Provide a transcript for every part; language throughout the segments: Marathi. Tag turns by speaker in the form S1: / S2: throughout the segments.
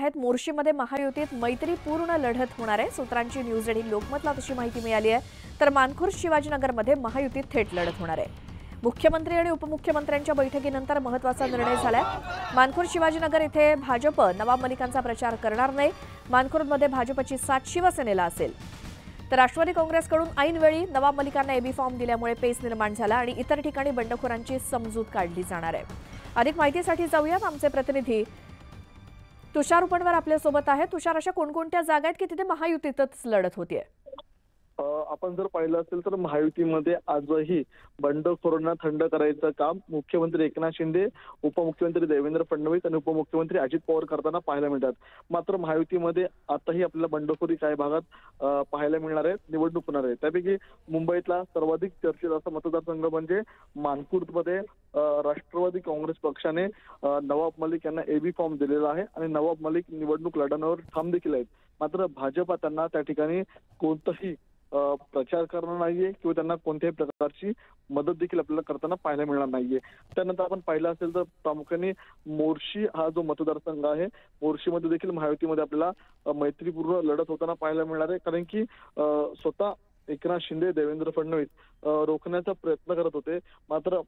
S1: आहेत मोर्शीमध्ये महायुतीत मैत्रीपूर्ण लढत होणार आहे। सूत्रांची न्यूज एडीन लोकमतला तशी माहिती मिळाली आहे। तर मानखुर्द शिवाजीनगरमध्ये महायुतीत थेट लढत होणार आहे। मुख्यमंत्री आणि उपमुख्यमंत्र्यांच्या बैठकीनंतर महत्त्वाचा निर्णय झालाय। मानखुर्द शिवाजीनगर येथे भाजप नवाब मलिकांचा प्रचार करणार नाही। मानखुर्दमध्ये भाजपची साथ शिवसेनेला असेल। तर राष्ट्रवादी काँग्रेसकडून ऐनवेळी नवाब मलिकांना एबी फॉर्म दिल्यामुळे पेच निर्माण झाला आणि इतर ठिकाणी बंडखोरांची समजूत काढली जाणार आहे। अधिक माहितीसाठी जाऊयात आमचे प्रतिनिधी तुषार उपणवर आपल्या सोबत आहे। तुषार, अशा कोणकोणत्या जागा आहेत की तिथे महायुतीतच लढत होतीये?
S2: आपण जर पाहिलं असेल तर महायुतीमध्ये आजही बंडखोरांना थंड करायचं काम मुख्यमंत्री एकनाथ शिंदे, उपमुख्यमंत्री देवेंद्र फडणवीस आणि उपमुख्यमंत्री अजित पवार करताना पाहायला मिळतात। मात्र महायुतीमध्ये आताही आपल्याला बंडखोरी काही भागात पाहायला मिळणार आहे, निवडणूक होणार आहे। त्यापैकी मुंबईतला सर्वाधिक चर्चेत असा मतदारसंघ म्हणजे मानखुर्दमध्ये राष्ट्रवादी काँग्रेस पक्षाने नवाब मलिक यांना एबी फॉर्म दिलेला आहे आणि नवाब मलिक निवडणूक लढवण्यावर ठाम देखील आहेत। मात्र भाजप त्यांना त्या ठिकाणी कोणताही प्रचार करणार नाहीये किंवा त्यांना कोणत्याही प्रकारची मदत देखील आपल्याला करताना पाहायला मिळणार नाहीये। त्यानंतर आपण पाहिलं असेल तर प्रामुख्याने मोर्शी हा जो मतदारसंघ आहे, मोर्शीमध्ये देखील महायुतीमध्ये आपल्याला मैत्रीपूर्ण लढत होताना पाहायला मिळणार आहे। कारण की स्वतः एकनाथ शिंदे, देवेंद्र फडणवीस रोखण्याचा प्रयत्न करत होते। मात्र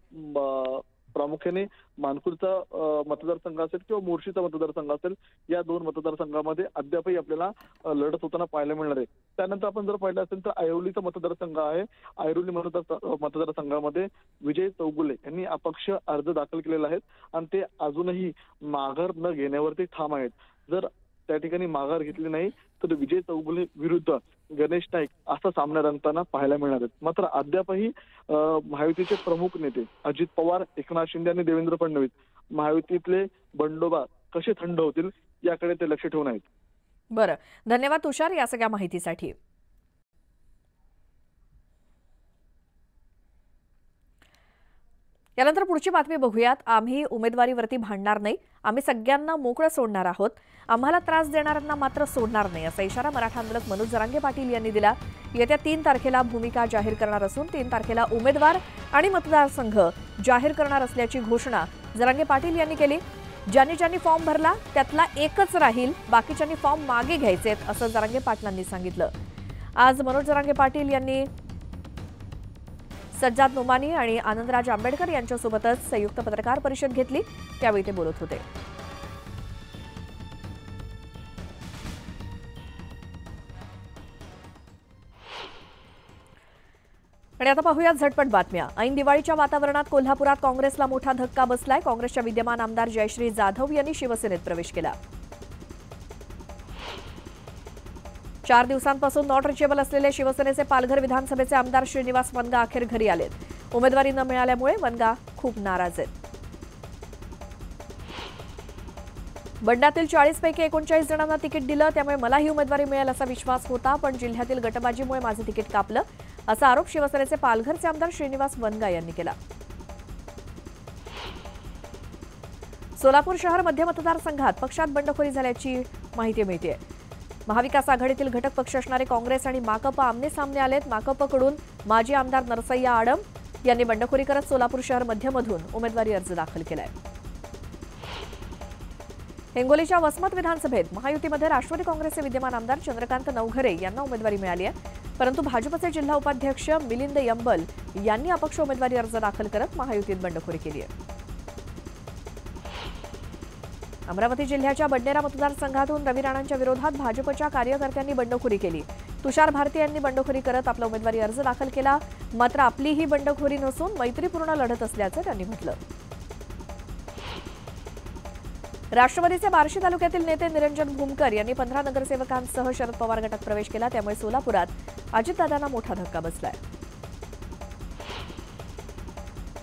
S2: प्रामुख्याने मानखुर्दचा मतदारसंघ असेल किंवा मोर्शीचा मतदारसंघ असेल, या दोन मतदारसंघामध्ये अद्यापही आपल्याला लढत होताना पाहायला मिळणार आहे। त्यानंतर आपण जर पाहिलं असेल तर ऐरोलीचा मतदारसंघ आहे। ऐरोली मतदारसंघामध्ये विजय चौगुले यांनी अपक्ष अर्ज दाखल केलेला आहे आणि ते अजूनही माघार न घेण्यावरती ठाम आहेत। जर त्या ठिकाणी माघार घेतली नाही तर विजय चौगुले विरुद्ध गणेश नाईक असा सामना रंगताना पाहायला मिळणार आहे। मात्र अद्यापही महायुतीचे प्रमुख नेते अजित पवार, एकनाथ शिंदे आणि देवेंद्र फडणवीस महायुतीतले बंडोबा कसे थंड होतील याकडे ते लक्ष ठेवून आहेत।
S1: बरं, धन्यवाद तुषार या सगळ्या माहितीसाठी। यानंतर पुढची बातमी बघूयात। आम्ही उमेदवारीवरती भांडणार नाही, आम्ही सगळ्यांना मोकळं सोडणार आहोत, आम्हाला त्रास देणाऱ्यांना मात्र सोडणार नाही असा इशारा मराठा आंदोलक मनोज जरांगे पाटील यांनी दिला। येत्या 3 तारखेला भूमिका जाहीर करणार असून 3 तारखेला उमेदवार आणि मतदारसंघ जाहीर करणार असल्याची घोषणा जरांगे पाटील यांनी केली। ज्यांनी फॉर्म भरला त्यातला एकच राहील, बाकीच्यांनी फॉर्म मागे घ्यायचेत असं जरांगे पाटलांनी सांगितलं। आज मनोज जरांगे पाटील यांनी सज्जाद नोमानी आणि आनंदराज आंबेडकर यांच्यासोबतच संयुक्त पत्रकार परिषद घेतली, त्यावेळी ते बोलत होते। आणि आता पाहूयात झटपट बातम्या। ऐन दिवाळीच्या वातावरणात कोल्हापुरात काँग्रेसला मोठा धक्का बसलाय। काँग्रेसच्या विद्यमान आमदार जयश्री जाधव यांनी शिवसेनेत प्रवेश केला। 4 दिवसांपासून नॉट रिचेबल असलेले शिवसेनेचे पालघर विधानसभेचे आमदार श्रीनिवास वनगा अखेर घरी आलेत। उमेदवारी न मिळाल्यामुळे वनगा खूप नाराज आहेत। बंडातील 40 पैकी 39 जणांना तिकीट दिलं, त्यामुळे मलाही उमेदवारी मिळेल असा विश्वास होता, पण जिल्ह्यातील गटबाजीमुळे माझं तिकीट कापलं असा आरोप शिवसेनेचे पालघरचे आमदार श्रीनिवास वनगा यांनी केला। सोलापूर शहर मध्य मतदारसंघात पक्षात बंडखोरी झाल्याची माहिती मिळते। महाविकास आघाडीतील घटक पक्ष असणारे काँग्रेस आणि माकप आमने सामने आलेत। माकपकडून माजी आमदार नरसय्या आडम यांनी बंडखोरी करत सोलापूर शहर मध्यमधून उमेदवारी अर्ज दाखल केलाय। हिंगोलीच्या वसमत विधानसभेत महायुतीमध्ये राष्ट्रवादी काँग्रेसचे विद्यमान आमदार चंद्रकांत नवघरे यांना उमेदवारी मिळाली आहे, परंतु भाजपचे जिल्हा उपाध्यक्ष मिलिंद यंबल यांनी अपक्ष उमेदवारी अर्ज दाखल करत महायुतीत बंडखोरी केली आहे। अमरावती जिल्ह्याच्या बडनेरा मतदारसंघातून रवी राणांच्या विरोधात भाजपच्या कार्यकर्त्यांनी बंडखोरी केली। तुषार भारती यांनी बंडखोरी करत आपला उमेदवारी अर्ज दाखल केला, मात्र आपली ही बंडखोरी नसून मैत्रीपूर्ण लढत असल्याचं त्यांनी म्हटलं। राष्ट्रवादीचे बार्शी तालुक्यातील नेते निरंजन भूमकर यांनी 15 नगरसेवकांसह शरद पवार गटात प्रवेश केला, त्यामुळे सोलापुरात अजितदादांना मोठा धक्का बसलाय।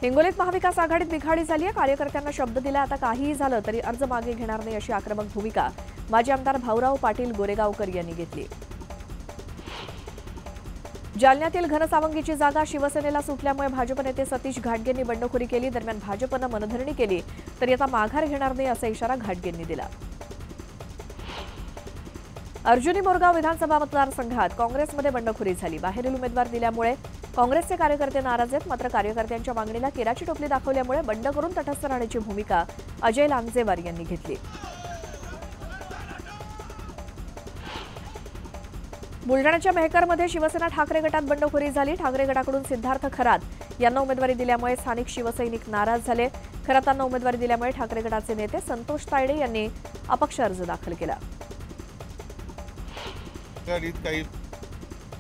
S1: हिंगोलीत महाविकास आघाडीत बिघाडी झाली आहे। कार्यकर्त्यांना शब्द दिला, आता काहीही झालं तरी अर्ज मागे घेणार नाही अशी आक्रमक भूमिका माजी आमदार भाऊराव पाटील गोरेगावकर यांनी घेतली। जालन्यातील घनसावंगीची जागा शिवसेनेला सुटल्यामुळे भाजप नेते सतीश घाटगेंनी बंडखोरी केली। दरम्यान भाजपनं मनधरणी केली तरी आता माघार घेणार नाही असा इशारा घाटगेंनी दिला। अर्जुनी मोरगाव विधानसभा मतदारसंघात काँग्रेसमध्ये बंडखोरी झाली। बाहेरील उमेदवार दिल्यामुळे काँग्रेसचे कार्यकर्ते नाराज आहेत, मात्र कार्यकर्त्यांच्या मागणीला केराची टोपली दाखवल्यामुळे बंड करून तटस्थ राहण्याची भूमिका अजय लांजेवार यांनी घेतली। बुलढाण्याच्या मेहकरमध्ये शिवसेना ठाकरे गटात बंडखोरी झाली। ठाकरे गटाकडून सिद्धार्थ खरात यांना उमेदवारी दिल्यामुळे स्थानिक शिवसैनिक नाराज झाले। खरातांना उमेदवारी दिल्यामुळे ठाकरे गटाचे नेते संतोष तायडे यांनी अपक्ष अर्ज दाखल केला।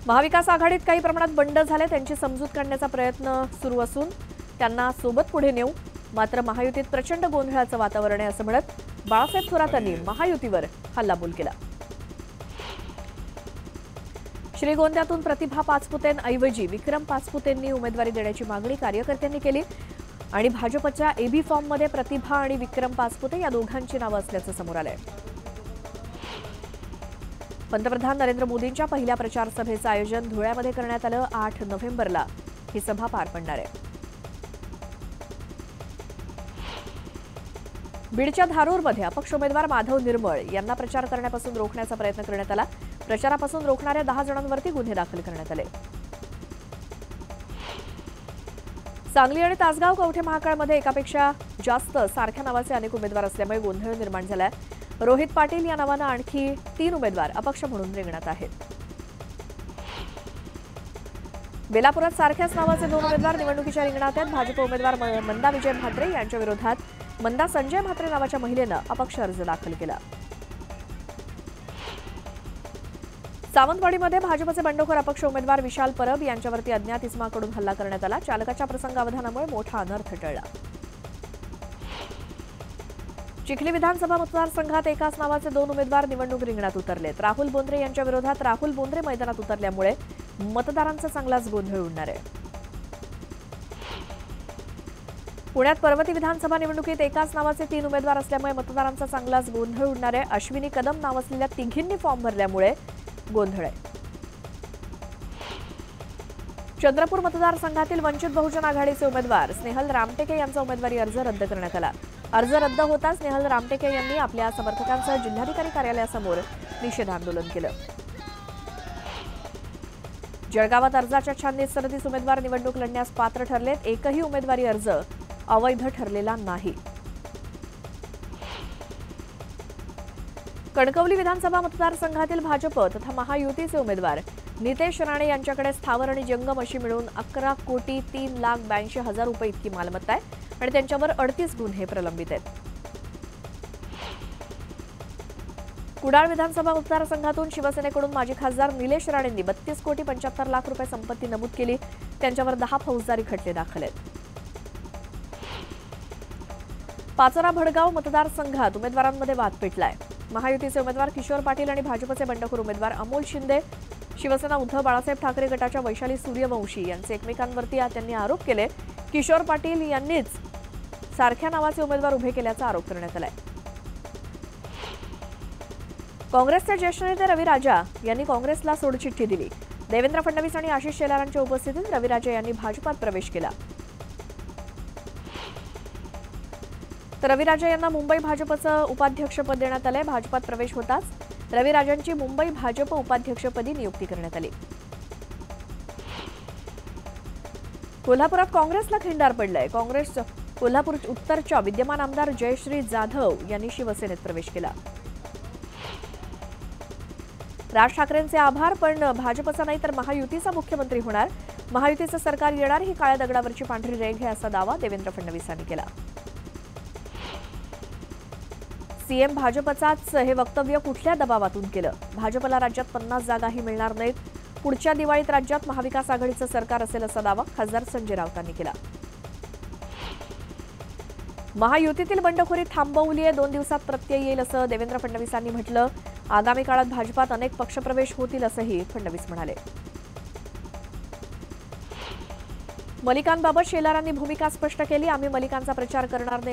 S1: महाविकास आघाडीत काही प्रमाणात बंड झाले, त्यांची समजूत काढण्याचा प्रयत्न सुरू असून त्यांना सोबत पुढे नेऊ, मात्र महायुतीत प्रचंड गोंधळाचं वातावरण आहे असं म्हणत बाळासाहेब थोरातांनी महायुतीवर हल्लाबोल केला। श्रीगोंद्यातून प्रतिभा पाचपुतेंऐवजी विक्रम पाचपुतेंनी उमेदवारी देण्याची मागणी कार्यकर्त्यांनी केली आणि भाजपच्या एबी फॉर्ममध्ये प्रतिभा आणि विक्रम पाचपुते या दोघांची नावं असल्याचं समोर आलंय। पंतप्रधान नरेंद्र मोदींच्या पहिल्या प्रचार सभेचं आयोजन धुळ्यामध्ये करण्यात आलं। 8 नोव्हेंबरला ही सभा पार पडणार आहे। बीडच्या धारूरमध्ये अपक्ष उमेदवार माधव निर्मळ यांना प्रचार करण्यापासून रोखण्याचा प्रयत्न करण्यात आला। प्रचारापासून रोखणाऱ्या 10 जणांवरती गुन्हे दाखल करण्यात आले। सांगली आणि तासगाव कवठे महाकाळमध्ये एकापेक्षा जास्त सारख्या नावाचे अनेक उमेदवार असल्यामुळे गोंधळ निर्माण झालाय। रोहित पाटील या नावानं आणखी 3 उमेदवार अपक्ष म्हणून रिंगणात आहेत। बेलापुरात सारख्याच नावाचे 2 उमेदवार निवडणुकीच्या रिंगणात आहेत। भाजप उमेदवार मंदा विजय म्हात्रे यांच्या विरोधात मंदा संजय म्हात्रे नावाच्या महिलेनं अपक्ष अर्ज दाखल केला। सावंतवाडीमध्ये भाजपचे बंडखोर अपक्ष उमेदवार विशाल परब यांच्यावरती अज्ञात इसमाकडून हल्ला करण्यात आला। चालकाच्या प्रसंगावधानामुळे मोठा अनर्थ टळला। चिखली विधानसभा मतदारसंघात एकाच नावाचे 2 उमेदवार निवडणूक रिंगणात उतरलेत। राहुल बोंद्रे यांच्या विरोधात राहुल बोंद्रे मैदानात उतरल्यामुळे मतदारांचा चांगलाच गोंधळ उडणार आहे। पुण्यात पर्वती विधानसभा निवडणुकीत एकाच नावाचे 3 उमेदवार असल्यामुळे मतदारांचा चांगलाच गोंधळ उडणार आहे। अश्विनी कदम नाव असलेल्या तिघींनी फॉर्म भरल्यामुळे गोंधळ आहे। चंद्रपूर मतदारसंघातील वंचित बहुजन आघाडीचे उमेदवार स्नेहल रामटेके यांचा उमेदवारी अर्ज रद्द करण्यात आला। अर्ज रद्द होताच स्नेहल रामटेके यांनी आपल्या समर्थकांसह जिल्हाधिकारी कार्यालयासमोर निषेध आंदोलन केलं। जळगावात अर्जाच्या छाननीत 37 उमेदवार निवडणूक लढण्यास पात्र ठरलेत। एकही उमेदवारी अर्ज अवैध ठरलेला नाही। कणकवली विधानसभा मतदारसंघातील भाजप तथा महायुतीचे उमेदवार नितेश राणे यांच्याकडे स्थावर आणि जंगम अशी मिळून 11,03,82,000 रुपये इतकी मालमत्ता आहे आणि त्यांच्यावर 38 गुन्हे प्रलंबित आहेत। कुडाळ विधानसभा मतदारसंघातून शिवसेनेकडून माजी खासदार निलेश राणेंनी 32,75,00,000 रुपये संपत्ती नमूद केली। त्यांच्यावर 10 फौजदारी खटले दाखल आहेत। पाचोरा भडगाव मतदारसंघात उमेदवारांमध्ये वाद पेटलाय। महायुतीचे उमेदवार किशोर पाटील आणि भाजपचे बंडखोर उमेदवार अमोल शिंदे, शिवसेना उद्धव बाळासाहेब ठाकरे गटाच्या वैशाली सूर्यवंशी यांचे एकमेकांवरती त्यांनी आरोप केले। किशोर पाटील यांनीच सारख्या नावाचे उमेदवार उभे केल्याचा आरोप करण्यात आलाय। काँग्रेसचे ज्येष्ठ नेते रवी राजा यांनी काँग्रेसला सोडचिठ्ठी दिली। देवेंद्र फडणवीस आणि आशिष शेलारांच्या उपस्थितीत रवी राजा यांनी भाजपात प्रवेश केला। तर रवी राजा यांना मुंबई भाजपचं उपाध्यक्षपद देण्यात आलंय। भाजपात प्रवेश होताच रवी राजांची मुंबई भाजप उपाध्यक्षपदी नियुक्ती करण्यात आली। कोल्हापुरात काँग्रेसला खिंडार पडलाय। काँग्रेस कोल्हापूर उत्तरच्या विद्यमान आमदार जयश्री जाधव यांनी शिवसेनेत प्रवेश केला। राज ठाकरेंचे आभार, पण भाजपचा नाही तर महायुतीचा मुख्यमंत्री होणार। महायुतीचं सरकार येणार ही काळ्या दगडावरची पांढरी रेघ आहे असा दावा देवेंद्र फडणवीसांनी केला। सीएम भाजपचाच हे वक्तव्य कुठल्या दबावातून केलं? भाजपला राज्यात 50 जागाही मिळणार नाहीत। पुढच्या दिवाळीत राज्यात महाविकास आघाडीचं सरकार असेल असा दावा खासदार संजय राऊतांनी केला। महायुतीतील बंडखोरी थांबवली आहे, 2 दिवसात प्रत्यय येईल असं देवेंद्र फडणवीसांनी म्हटलं। आगामी काळात भाजपात अनेक पक्षप्रवेश होतील असंही फडणवीस म्हणाले। मलिकांबाबत शेलारांनी भूमिका स्पष्ट केली। आम्ही मलिकांचा प्रचार करणार नाही